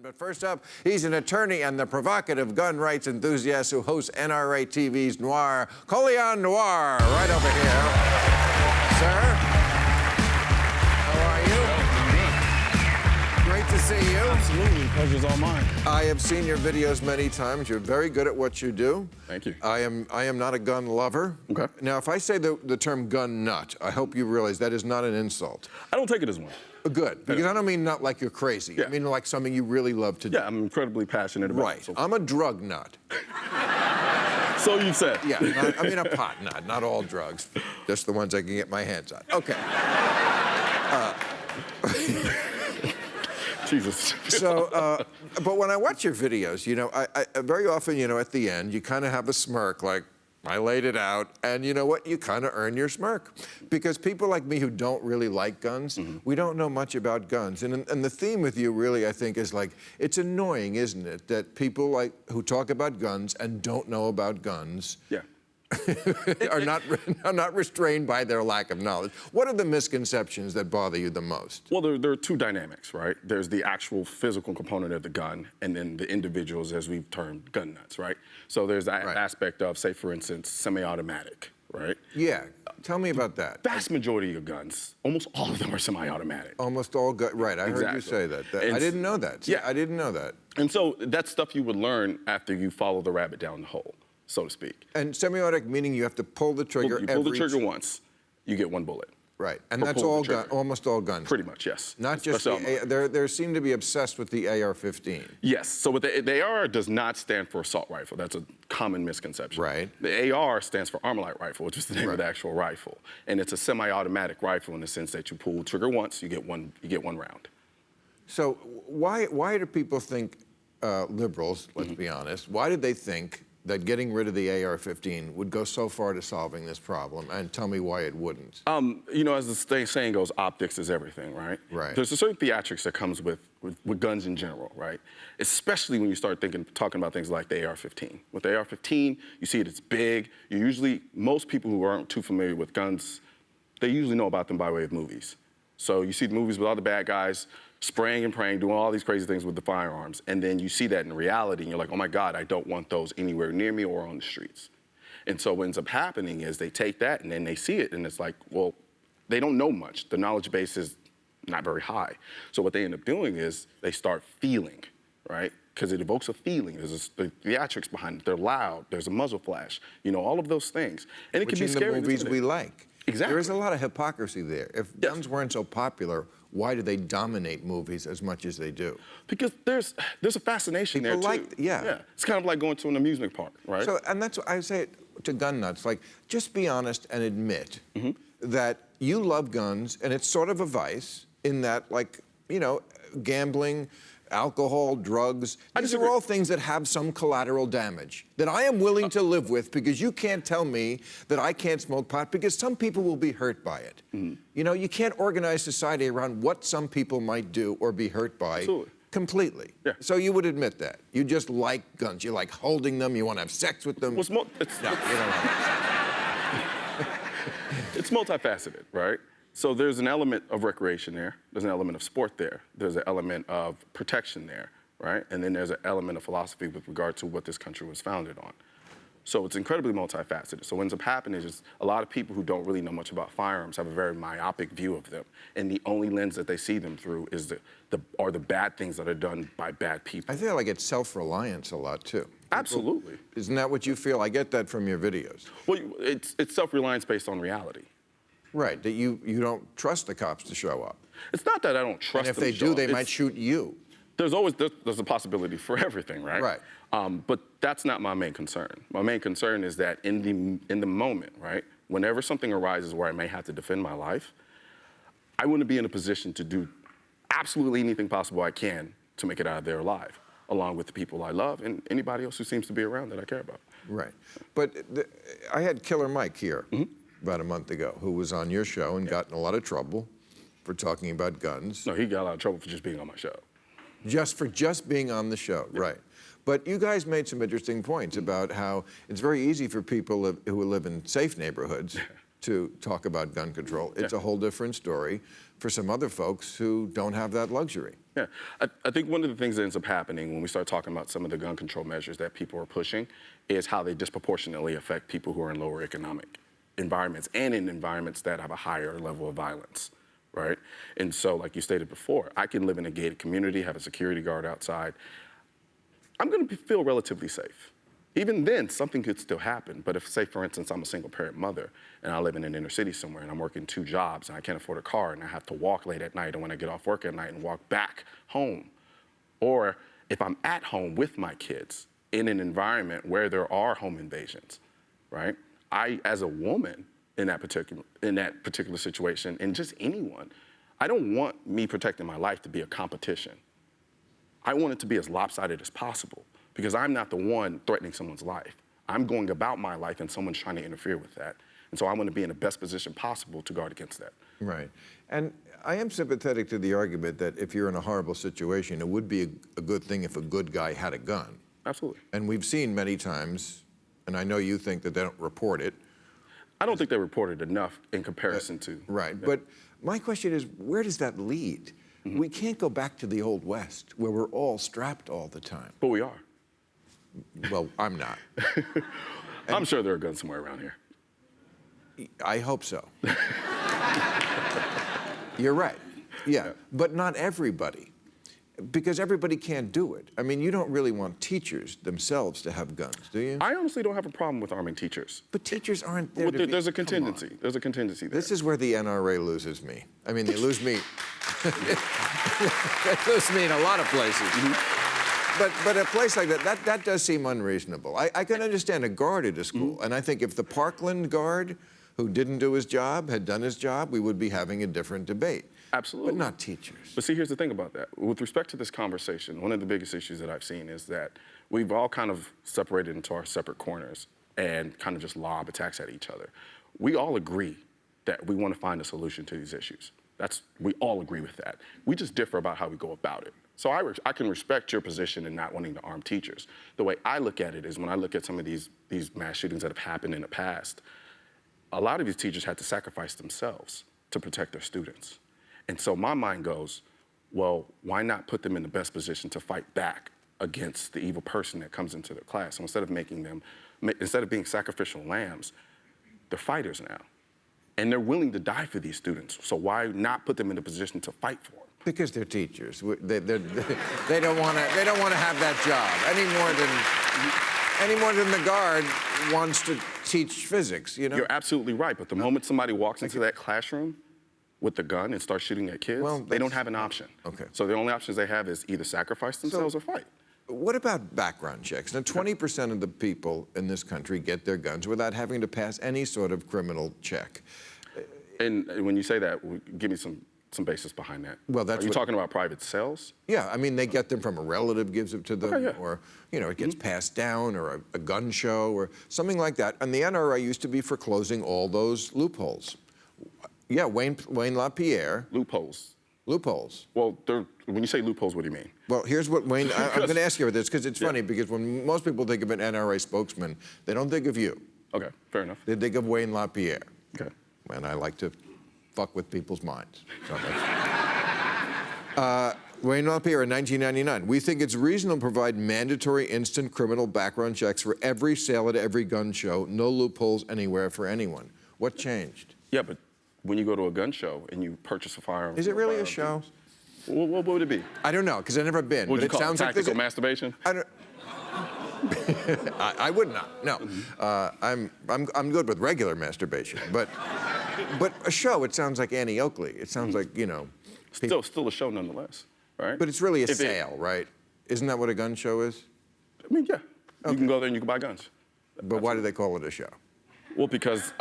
But first up, he's an attorney and the provocative gun rights enthusiast who hosts NRA TV's Noir, Colion Noir, right over here. Sir, how are you? Great to see you. Absolutely, the pleasure's all mine. I have seen your videos many times. You're very good at what you do. Thank you. I am not a gun lover. Okay. Now, if I say the term gun nut, I hope you realize that is not an insult. I don't take it as one. Good, because I don't mean nut like you're crazy. Yeah. I mean like something you really love to do. Yeah, I'm incredibly passionate about Right. it. So. I'm a drug nut. So you've said. Yeah, I mean a pot nut, not all drugs, just the ones I can get my hands on. Okay. Jesus. So, but when I watch your videos, you know, I very often, you know, at the end, you kind of have a smirk, like, I laid it out, and you know what? You kind of earn your smirk. Because people like me who don't really like guns, we don't know much about guns. And the theme with you really, I think, is like, it's annoying, isn't it, that people like who talk about guns and don't know about guns Yeah. are not restrained by their lack of knowledge. What are the misconceptions that bother you the most? Well, there are two dynamics, right? There's the actual physical component of the gun, and then the individuals, as we've termed, gun nuts, right? So there's that aspect of, say, for instance, semi-automatic, right? Yeah, tell me about that. Vast majority of guns, almost all of them are semi-automatic. Almost all right, I heard you say that. I didn't know that. Yeah. I didn't know that. And so that's stuff you would learn after you follow the rabbit down the hole, so to speak. And semi-automatic meaning you have to pull the trigger You pull the trigger once, you get one bullet. Right, and that's all almost all guns. Pretty much, yes. Not just they seem to be obsessed with the AR-15. Yes, so what the AR does not stand for assault rifle. That's a common misconception. Right. The AR stands for Armalite rifle, which is the name of the actual rifle, and it's a semi-automatic rifle in the sense that you pull trigger once, you get one round. So why do people think liberals? Let's be honest. Why did they think that getting rid of the AR-15 would go so far to solving this problem? And tell me why it wouldn't. You know, as the saying goes, optics is everything, right? Right. There's a certain theatrics that comes with guns in general, right? Especially when you start talking about things like the AR-15. With the AR-15, you see it's big. Most people who aren't too familiar with guns, they usually know about them by way of movies. So you see the movies with all the bad guys spraying and praying, doing all these crazy things with the firearms, and then you see that in reality, and you're like, oh my God, I don't want those anywhere near me or on the streets. And so what ends up happening is they take that and then they see it, and it's like, well, they don't know much. The knowledge base is not very high. So what they end up doing is they start feeling, right? Because it evokes a feeling. There's the theatrics behind it. They're loud. There's a muzzle flash. You know, all of those things. And it can be scary. Which in the movies we like. Exactly. There is a lot of hypocrisy there. If guns weren't so popular, why do they dominate movies as much as they do? Because there's a fascination there, too. Yeah. It's kind of like going to an amusement park, right? So, and that's what I say to gun nuts, like, just be honest and admit that you love guns, and it's sort of a vice in that, like, you know, gambling, alcohol, drugs, these are all things that have some collateral damage that I am willing to live with, because you can't tell me that I can't smoke pot, because some people will be hurt by it. You know, you can't organize society around what some people might do or be hurt by. Absolutely. Completely. Yeah. So you would admit that. You just like guns. You like holding them. You want to have sex with them. Well, it's multifaceted, right? So there's an element of recreation there. There's an element of sport there. There's an element of protection there, right? And then there's an element of philosophy with regard to what this country was founded on. So it's incredibly multifaceted. So what ends up happening is just a lot of people who don't really know much about firearms have a very myopic view of them. And the only lens that they see them through is the bad things that are done by bad people. I feel like it's self-reliance a lot, too. Absolutely. Isn't that what you feel? I get that from your videos. Well, it's self-reliance based on reality. Right, that you don't trust the cops to show up. It's not that I don't trust them. And if they do, they might shoot you. There's a possibility for everything, right? Right. But that's not my main concern. My main concern is that in the moment, right, whenever something arises where I may have to defend my life, I want to be in a position to do absolutely anything possible I can to make it out of there alive, along with the people I love and anybody else who seems to be around that I care about. Right. But I had Killer Mike here about a month ago, who was on your show and got in a lot of trouble for talking about guns. No, he got a lot of trouble for just being on my show. Just being on the show, right. But you guys made some interesting points about how it's very easy for people who live in safe neighborhoods to talk about gun control. It's a whole different story for some other folks who don't have that luxury. Yeah, I think one of the things that ends up happening when we start talking about some of the gun control measures that people are pushing is how they disproportionately affect people who are in lower economic environments and in environments that have a higher level of violence, right? And so, like you stated before, I can live in a gated community, have a security guard outside. I'm going to feel relatively safe. Even then, something could still happen. But if, say, for instance, I'm a single parent mother and I live in an inner city somewhere and I'm working 2 jobs and I can't afford a car and I have to walk late at night and when I get off work at night and walk back home. Or if I'm at home with my kids in an environment where there are home invasions, right? I, as a woman in that particular situation, and just anyone, I don't want me protecting my life to be a competition. I want it to be as lopsided as possible because I'm not the one threatening someone's life. I'm going about my life and someone's trying to interfere with that. And so I want to be in the best position possible to guard against that. Right. And I am sympathetic to the argument that if you're in a horrible situation, it would be a good thing if a good guy had a gun. Absolutely. And we've seen many times, and I know you think that they don't report it. I don't think they report it enough in comparison to. Right. But my question is, where does that lead? We can't go back to the Old West where we're all strapped all the time. But we are. Well, I'm not. I'm sure there are guns somewhere around here. I hope so. You're right. Yeah. But not everybody. Because everybody can't do it. I mean, you don't really want teachers themselves to have guns, do you? I honestly don't have a problem with arming teachers. But teachers aren't there Well, to be, there's a come on. contingency. There's a contingency there. This is where the NRA loses me. I mean, they lose me. They lose me in a lot of places. But a place like that does seem unreasonable. I can understand a guard at a school, and I think if the Parkland guard, who didn't do his job, had done his job, we would be having a different debate. Absolutely. But not teachers. But see, here's the thing about that. With respect to this conversation, one of the biggest issues that I've seen is that we've all kind of separated into our separate corners and kind of just lob attacks at each other. We all agree that we want to find a solution to these issues. We all agree with that. We just differ about how we go about it. So I can respect your position in not wanting to arm teachers. The way I look at it is when I look at some of these mass shootings that have happened in the past, a lot of these teachers had to sacrifice themselves to protect their students. And so my mind goes, well, why not put them in the best position to fight back against the evil person that comes into their class? So instead of being sacrificial lambs, they're fighters now. And they're willing to die for these students. So why not put them in a position to fight for them? Because they're teachers. They don't want to have that job any more than the guard wants to teach physics. You know. You're absolutely right. But the moment somebody walks into that classroom with the gun and starts shooting at kids, they don't have an option. Okay. So the only options they have is either sacrifice themselves or fight. What about background checks? Now, 20% of the people in this country get their guns without having to pass any sort of criminal check. And when you say that, give me some basis behind that. Well, that's Are you talking about private sales? Yeah, I mean, they get them from a relative gives it to them, Okay, yeah. or, you know, it gets passed down, or a gun show, or something like that. And the NRA used to be for closing all those loopholes. Yeah, Wayne LaPierre. Loopholes. Loopholes. Well, when you say loopholes, what do you mean? Well, here's what Wayne, I'm going to ask you about this, because it's funny, because when most people think of an NRA spokesman, they don't think of you. Okay, fair enough. They think of Wayne LaPierre. Okay. And I like to fuck with people's minds. So Wayne LaPierre in 1999. We think it's reasonable to provide mandatory instant criminal background checks for every sale at every gun show. No loopholes anywhere for anyone. What changed? Yeah, but when you go to a gun show and you purchase a firearm... Is it really a show? What would it be? I don't know, because I've never been. What would you but call it? sounds like Tactical masturbation? I don't... I would not. No, I'm good with regular masturbation, but a show. It sounds like Annie Oakley. It sounds like, you know. Still a show nonetheless, right? But it's really a sale, right? Isn't that what a gun show is? I mean, yeah. Okay. You can go there and you can buy guns. But why do they call it a show? Well, because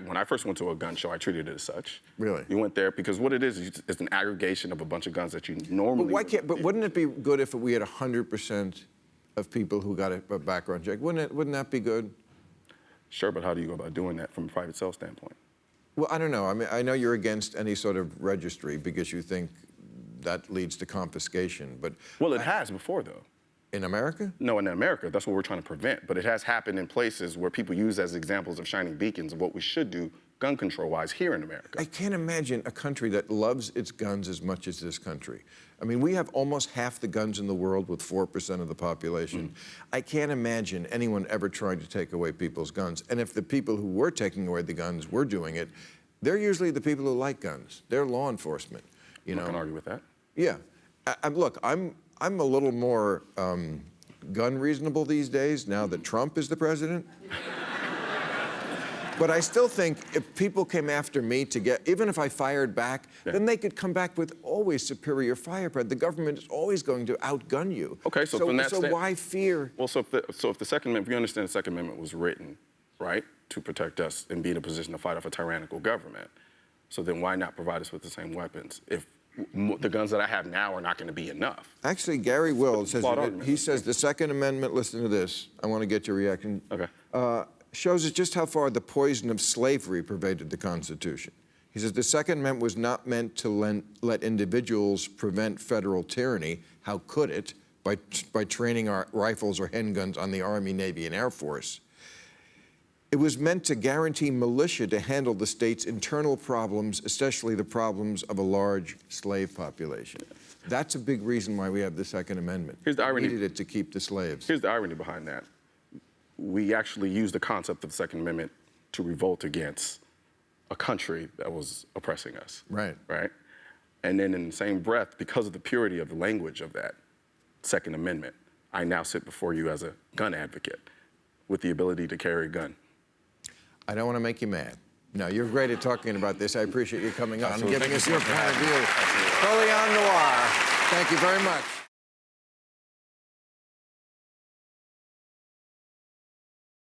when I first went to a gun show, I treated it as such. Really? You went there because what it is it's an aggregation of a bunch of guns that you normally. But why can't? But wouldn't it be good if we had 100% of people who got a background check? Wouldn't that be good? Sure, but how do you go about doing that from a private sale standpoint? Well, I don't know. I mean, I know you're against any sort of registry because you think that leads to confiscation, but... Well, it has before, though. In America? No, in America, that's what we're trying to prevent. But it has happened in places where people use as examples of shining beacons of what we should do gun control-wise here in America. I can't imagine a country that loves its guns as much as this country. I mean, we have almost half the guns in the world with 4% of the population. I can't imagine anyone ever trying to take away people's guns. And if the people who were taking away the guns were doing it, they're usually the people who like guns. They're law enforcement, you know. I can argue with that. Yeah. Look, I'm a little more gun reasonable these days now that Trump is the president. But I still think if people came after me to get, even if I fired back, then they could come back with always superior firepower. The government is always going to outgun you. Okay, so from that so why fear? Well, so if the Second Amendment, if you understand the Second Amendment was written, right, to protect us and be in a position to fight off a tyrannical government, so then why not provide us with the same weapons if the guns that I have now are not going to be enough? Actually, Gary Wills says, Flawed argument. he says the Second Amendment, listen to this, I want to get your reaction. Okay. Shows us just how far the poison of slavery pervaded the Constitution. He says the Second Amendment was not meant to let individuals prevent federal tyranny. How could it? By training our rifles or handguns on the Army, Navy, and Air Force. It was meant to guarantee militia to handle the state's internal problems, especially the problems of a large slave population. That's a big reason why we have the Second Amendment. Here's the irony. We needed it to keep the slaves. Here's the irony behind that. We actually used the concept of the Second Amendment to revolt against a country that was oppressing us. Right. Right? And then in the same breath, because of the purity of the language of that Second Amendment, I now sit before you as a gun advocate with the ability to carry a gun. I don't want to make you mad. No, you're great at talking about this. I appreciate you coming on and Absolutely. giving us your Thank you so point much of for view. having me. Colion Noir, thank you very much.